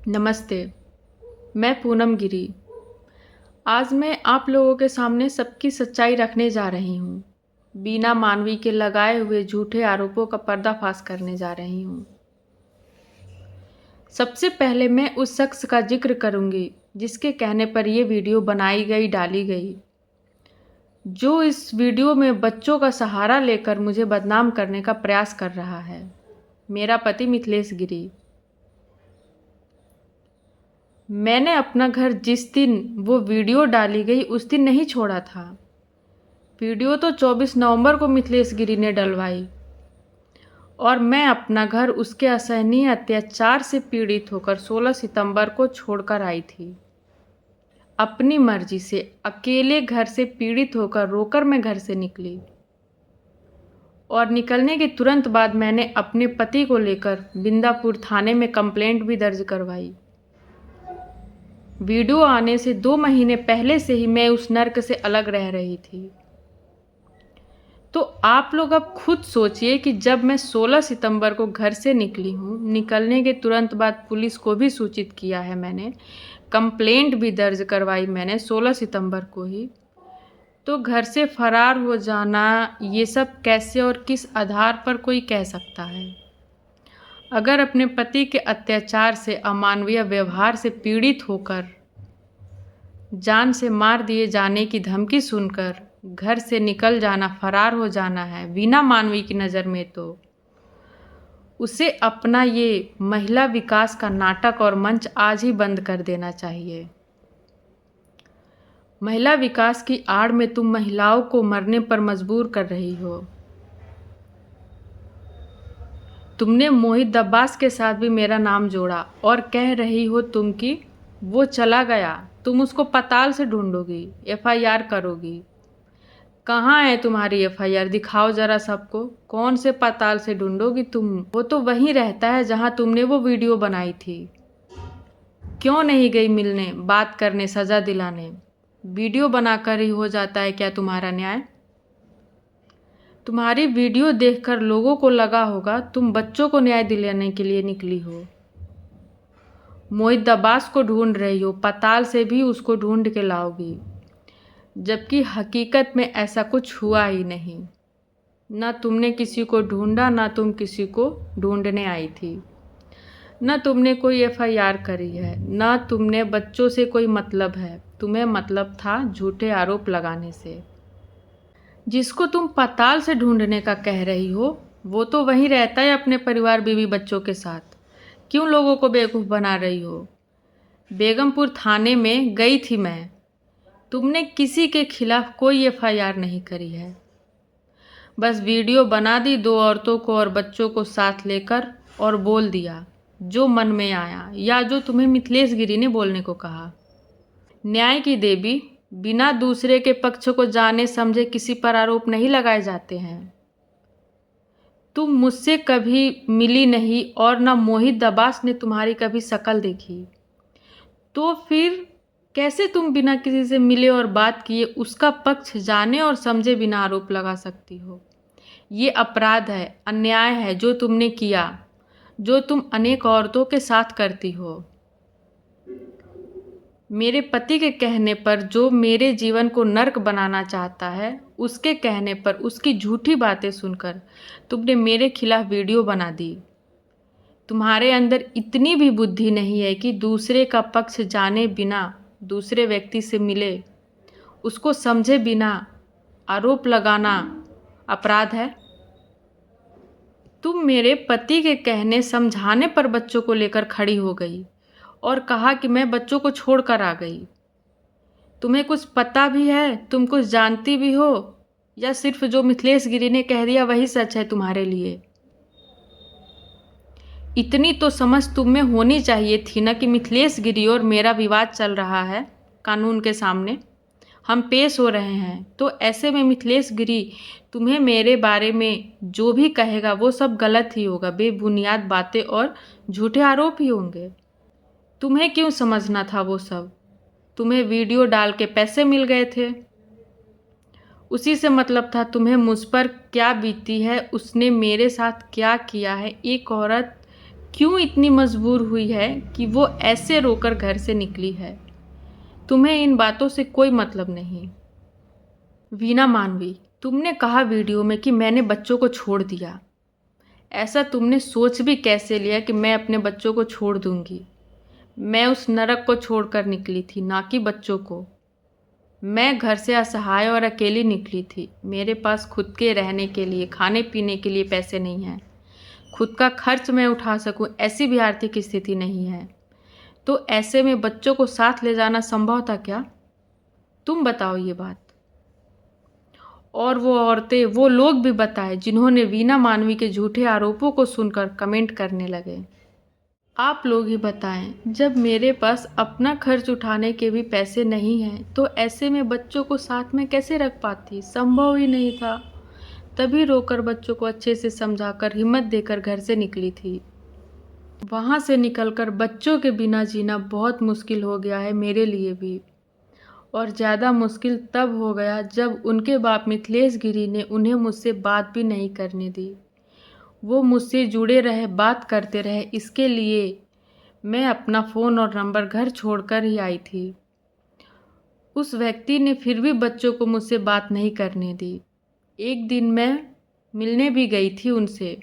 नमस्ते। मैं पूनम गिरी। आज मैं आप लोगों के सामने सबकी सच्चाई रखने जा रही हूँ। बीना मानवी के लगाए हुए झूठे आरोपों का पर्दाफाश करने जा रही हूँ। सबसे पहले मैं उस शख्स का जिक्र करूँगी जिसके कहने पर यह वीडियो बनाई गई, डाली गई, जो इस वीडियो में बच्चों का सहारा लेकर मुझे बदनाम करने का प्रयास कर रहा है। मेरा पति मिथिलेश गिरी। मैंने अपना घर जिस दिन वो वीडियो डाली गई उस दिन नहीं छोड़ा था। वीडियो तो 24 नवंबर को मिथिलेश गिरी ने डलवाई और मैं अपना घर उसके असहनीय अत्याचार से पीड़ित होकर 16 सितंबर को छोड़कर आई थी। अपनी मर्जी से अकेले घर से पीड़ित होकर रोकर मैं घर से निकली और निकलने के तुरंत बाद मैंने अपने पति को लेकर बिंदापुर थाने में कंप्लेंट भी दर्ज करवाई। वीडियो आने से 2 महीने पहले से ही मैं उस नर्क से अलग रह रही थी। तो आप लोग अब खुद सोचिए कि जब मैं 16 सितंबर को घर से निकली हूँ, निकलने के तुरंत बाद पुलिस को भी सूचित किया है मैंने, कंप्लेंट भी दर्ज करवाई मैंने 16 सितंबर को ही, तो घर से फरार हो जाना ये सब कैसे और किस आधार पर कोई कह सकता है? अगर अपने पति के अत्याचार से, अमानवीय व्यवहार से पीड़ित होकर, जान से मार दिए जाने की धमकी सुनकर घर से निकल जाना, फरार हो जाना है बिना मानवी की नज़र में, तो उसे अपना ये महिला विकास का नाटक और मंच आज ही बंद कर देना चाहिए। महिला विकास की आड़ में तुम महिलाओं को मरने पर मजबूर कर रही हो। तुमने मोहित अब्बास के साथ भी मेरा नाम जोड़ा और कह रही हो तुम कि वो चला गया, तुम उसको पताल से ढूंढोगी, FIR करोगी। कहाँ है तुम्हारी FIR? दिखाओ जरा सबको। कौन से पताल से ढूंढोगी तुम? वो तो वहीं रहता है जहाँ तुमने वो वीडियो बनाई थी। क्यों नहीं गई मिलने, बात करने, सज़ा दिलाने? वीडियो बनाकर ही हो जाता है क्या तुम्हारा न्याय? तुम्हारी वीडियो देखकर लोगों को लगा होगा तुम बच्चों को न्याय दिलाने के लिए निकली हो। मोहित अब्बास को ढूंढ रही हो, पताल से भी उसको ढूंढ के लाओगी, जबकि हकीकत में ऐसा कुछ हुआ ही नहीं। ना तुमने किसी को ढूंढा, ना तुम किसी को ढूंढने आई थी, ना तुमने कोई FIR करी है, ना तुमने बच्चों से कोई मतलब है। तुम्हें मतलब था झूठे आरोप लगाने से। जिसको तुम पताल से ढूंढने का कह रही हो वो तो वहीं रहता है अपने परिवार, बीवी बच्चों के साथ। क्यों लोगों को बेवकूफ़ बना रही हो? बेगमपुर थाने में गई थी मैं, तुमने किसी के खिलाफ कोई FIR नहीं करी है। बस वीडियो बना दी 2 औरतों को और बच्चों को साथ लेकर और बोल दिया जो मन में आया, या जो तुम्हें मिथिलेश गिरी ने बोलने को कहा। न्याय की देवी, बिना दूसरे के पक्ष को जाने समझे किसी पर आरोप नहीं लगाए जाते हैं। तुम मुझसे कभी मिली नहीं और न मोहित अब्बास ने तुम्हारी कभी शक्ल देखी, तो फिर कैसे तुम बिना किसी से मिले और बात किए उसका पक्ष जाने और समझे बिना आरोप लगा सकती हो? ये अपराध है, अन्याय है जो तुमने किया, जो तुम अनेक औरतों के साथ करती हो। मेरे पति के कहने पर, जो मेरे जीवन को नर्क बनाना चाहता है, उसके कहने पर, उसकी झूठी बातें सुनकर तुमने मेरे खिलाफ वीडियो बना दी। तुम्हारे अंदर इतनी भी बुद्धि नहीं है कि दूसरे का पक्ष जाने बिना, दूसरे व्यक्ति से मिले, उसको समझे बिना आरोप लगाना अपराध है। तुम मेरे पति के कहने, समझाने पर बच्चों को लेकर खड़ी हो गई और कहा कि मैं बच्चों को छोड़कर आ गई। तुम्हें कुछ पता भी है? तुम कुछ जानती भी हो, या सिर्फ जो मिथिलेश गिरी ने कह दिया वही सच है तुम्हारे लिए? इतनी तो समझ तुम में होनी चाहिए थी ना कि मिथिलेश गिरी और मेरा विवाद चल रहा है कानून के सामने, हम पेश हो रहे हैं, तो ऐसे में मिथिलेश गिरी तुम्हें मेरे बारे में जो भी कहेगा वो सब गलत ही होगा, बेबुनियाद बातें और झूठे आरोप ही होंगे। तुम्हें क्यों समझना था वो सब? तुम्हें वीडियो डाल के पैसे मिल गए थे, उसी से मतलब था। तुम्हें मुझ पर क्या बीती है, उसने मेरे साथ क्या किया है, एक औरत क्यों इतनी मजबूर हुई है कि वो ऐसे रोकर घर से निकली है? तुम्हें इन बातों से कोई मतलब नहीं। वीना मानवी, तुमने कहा वीडियो में कि मैंने बच्चों को छोड़ दिया। ऐसा तुमने सोच भी कैसे लिया कि मैं अपने बच्चों को छोड़ दूंगी? मैं उस नरक को छोड़कर निकली थी, ना कि बच्चों को। मैं घर से असहाय और अकेली निकली थी। मेरे पास खुद के रहने के लिए, खाने पीने के लिए पैसे नहीं हैं। खुद का खर्च मैं उठा सकूं, ऐसी भी आर्थिक स्थिति नहीं है। तो ऐसे में बच्चों को साथ ले जाना संभव था क्या? तुम बताओ ये बात। और वो औरतें, वो लोग भी बताएं जिन्होंने वीना मानवी के झूठे आरोपों को सुनकर कमेंट करने लगे। आप लोग ही बताएं, जब मेरे पास अपना खर्च उठाने के भी पैसे नहीं हैं, तो ऐसे में बच्चों को साथ में कैसे रख पाती? संभव ही नहीं था। तभी रोकर बच्चों को अच्छे से समझाकर, हिम्मत देकर घर से निकली थी। वहाँ से निकलकर बच्चों के बिना जीना बहुत मुश्किल हो गया है मेरे लिए भी। और ज़्यादा मुश्किल तब हो गया जब उनके बाप मिथिलेश गिरी ने उन्हें मुझसे बात भी नहीं करने दी। वो मुझसे जुड़े रहे, बात करते रहे, इसके लिए मैं अपना फ़ोन और नंबर घर छोड़कर ही आई थी। उस व्यक्ति ने फिर भी बच्चों को मुझसे बात नहीं करने दी। एक दिन मैं मिलने भी गई थी उनसे।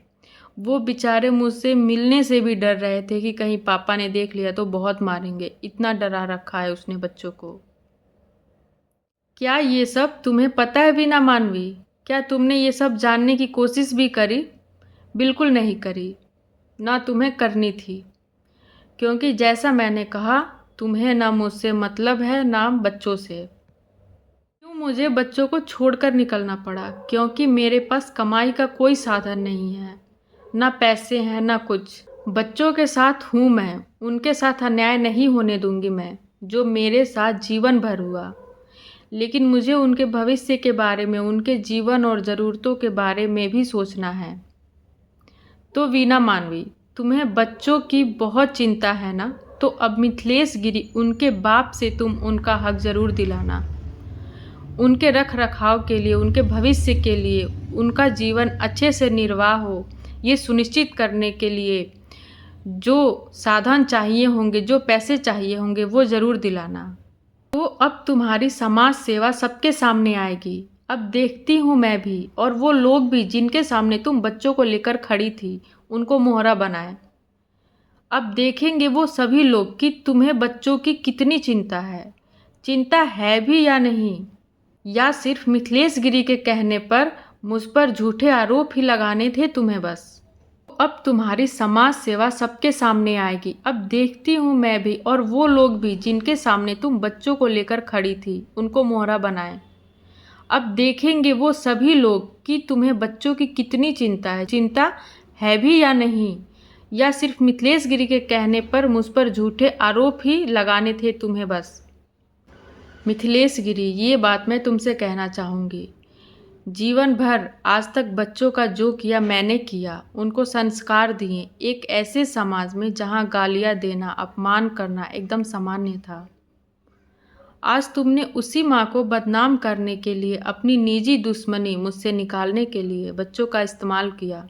वो बेचारे मुझसे मिलने से भी डर रहे थे कि कहीं पापा ने देख लिया तो बहुत मारेंगे। इतना डरा रखा है उसने बच्चों को। क्या ये सब तुम्हें पता है वीना मानवी? क्या तुमने ये सब जानने की कोशिश भी करी? बिल्कुल नहीं करी, ना तुम्हें करनी थी। क्योंकि जैसा मैंने कहा, तुम्हें ना मुझसे मतलब है, ना बच्चों से। क्यों मुझे बच्चों को छोड़कर निकलना पड़ा? क्योंकि मेरे पास कमाई का कोई साधन नहीं है, ना पैसे हैं, ना कुछ। बच्चों के साथ हूँ मैं, उनके साथ अन्याय नहीं होने दूंगी मैं, जो मेरे साथ जीवन भर हुआ। लेकिन मुझे उनके भविष्य के बारे में, उनके जीवन और ज़रूरतों के बारे में भी सोचना है। तो वीना मानवी, तुम्हें बच्चों की बहुत चिंता है ना? तो अब मिथिलेश गिरी, उनके बाप से तुम उनका हक ज़रूर दिलाना। उनके रख रखाव के लिए, उनके भविष्य के लिए, उनका जीवन अच्छे से निर्वाह हो, ये सुनिश्चित करने के लिए जो साधन चाहिए होंगे, जो पैसे चाहिए होंगे, वो ज़रूर दिलाना। तो अब तुम्हारी समाज सेवा सबके सामने आएगी। अब देखती हूँ मैं भी, और वो लोग भी जिनके सामने तुम बच्चों को लेकर खड़ी थी, उनको मोहरा बनाए। अब देखेंगे वो सभी लोग कि तुम्हें बच्चों की कितनी चिंता है। चिंता है भी या नहीं, या सिर्फ मिथिलेश गिरी के कहने पर मुझ पर झूठे आरोप ही लगाने थे तुम्हें बस। अब तुम्हारी समाज सेवा सबके सामने आएगी। अब देखती हूँ मैं भी, और वो लोग भी जिनके सामने तुम बच्चों को लेकर खड़ी थी, उनको मोहरा बनाए। अब देखेंगे वो सभी लोग कि तुम्हें बच्चों की कितनी चिंता है। चिंता है भी या नहीं, या सिर्फ मिथिलेश गिरी के कहने पर मुझ पर झूठे आरोप ही लगाने थे तुम्हें बस। मिथिलेश गिरी, ये बात मैं तुमसे कहना चाहूँगी। जीवन भर आज तक बच्चों का जो किया मैंने किया, उनको संस्कार दिए एक ऐसे समाज में जहाँ गालियाँ देना, अपमान करना एकदम सामान्य था। आज तुमने उसी माँ को बदनाम करने के लिए, अपनी निजी दुश्मनी मुझसे निकालने के लिए बच्चों का इस्तेमाल किया।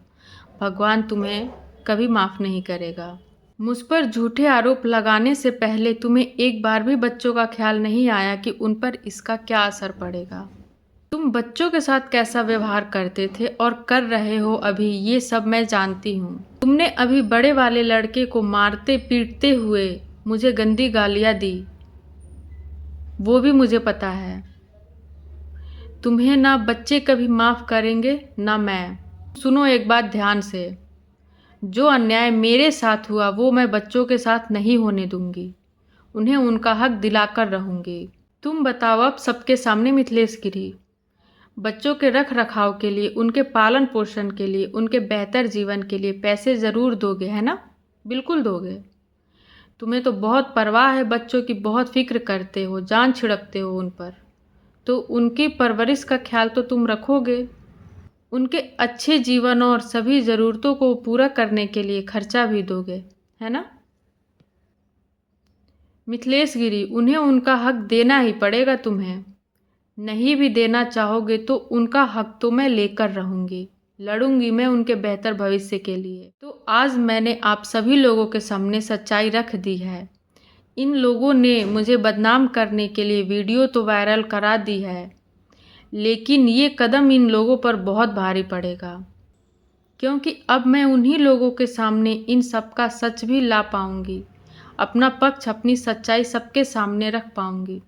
भगवान तुम्हें कभी माफ़ नहीं करेगा। मुझ पर झूठे आरोप लगाने से पहले तुम्हें एक बार भी बच्चों का ख्याल नहीं आया कि उन पर इसका क्या असर पड़ेगा। तुम बच्चों के साथ कैसा व्यवहार करते थे और कर रहे हो अभी, ये सब मैं जानती हूँ। तुमने अभी बड़े वाले लड़के को मारते पीटते हुए मुझे गंदी गालियाँ दी, वो भी मुझे पता है। तुम्हें ना बच्चे कभी माफ़ करेंगे, ना मैं। सुनो एक बात ध्यान से, जो अन्याय मेरे साथ हुआ वो मैं बच्चों के साथ नहीं होने दूंगी। उन्हें उनका हक दिलाकर रहूंगी। तुम बताओ अब सबके सामने मिथिलेश गिरी, बच्चों के रख रखाव के लिए, उनके पालन पोषण के लिए, उनके बेहतर जीवन के लिए पैसे ज़रूर दोगे, है ना? बिल्कुल दोगे। तुम्हें तो बहुत परवाह है बच्चों की, बहुत फिक्र करते हो, जान छिड़कते हो उन पर। तो उनकी परवरिश का ख्याल तो तुम रखोगे। उनके अच्छे जीवन और सभी ज़रूरतों को पूरा करने के लिए खर्चा भी दोगे, है ना? मिथिलेश गिरी, उन्हें उनका हक देना ही पड़ेगा तुम्हें। नहीं भी देना चाहोगे तो उनका हक तो मैं लेकर रहूँगी। लड़ूंगी मैं उनके बेहतर भविष्य के लिए। तो आज मैंने आप सभी लोगों के सामने सच्चाई रख दी है। इन लोगों ने मुझे बदनाम करने के लिए वीडियो तो वायरल करा दी है, लेकिन ये कदम इन लोगों पर बहुत भारी पड़ेगा, क्योंकि अब मैं उन्हीं लोगों के सामने इन सब का सच भी ला पाऊंगी, अपना पक्ष, अपनी सच्चाई सबके सामने रख पाऊंगी।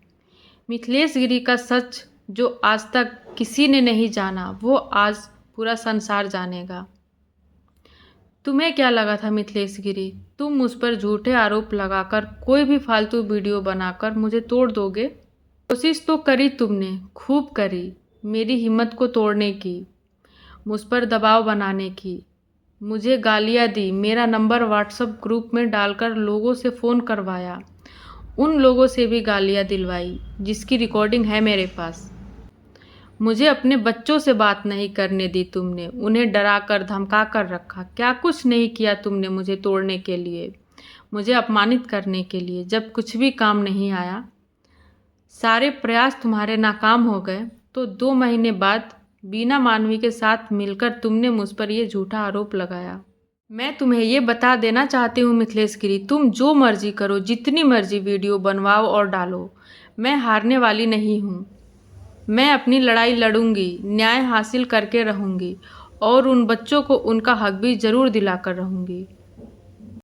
मिथिलेश गिरी का सच जो आज तक किसी ने नहीं जाना, वो आज पूरा संसार जानेगा। तुम्हें क्या लगा था मिथिलेश गिरी, तुम मुझ पर झूठे आरोप लगाकर कोई भी फालतू वीडियो बनाकर मुझे तोड़ दोगे? कोशिश तो करी तुमने, खूब करी, मेरी हिम्मत को तोड़ने की, मुझ पर दबाव बनाने की, मुझे गालियाँ दी, मेरा नंबर व्हाट्सएप ग्रुप में डालकर लोगों से फ़ोन करवाया, उन लोगों से भी गालियाँ दिलवाई जिसकी रिकॉर्डिंग है मेरे पास। मुझे अपने बच्चों से बात नहीं करने दी तुमने, उन्हें डरा कर धमका कर रखा। क्या कुछ नहीं किया तुमने मुझे तोड़ने के लिए, मुझे अपमानित करने के लिए, जब कुछ भी काम नहीं आया, सारे प्रयास तुम्हारे नाकाम हो गए, तो 2 महीने बाद बीना मानवी के साथ मिलकर तुमने मुझ पर ये झूठा आरोप लगाया। मैं तुम्हें ये बता देना चाहती हूँ मिथिलेश गिरी, तुम जो मर्जी करो, जितनी मर्जी वीडियो बनवाओ और डालो, मैं हारने वाली नहीं हूँ। मैं अपनी लड़ाई लड़ूंगी, न्याय हासिल करके रहूंगी और उन बच्चों को उनका हक भी ज़रूर दिलाकर रहूंगी।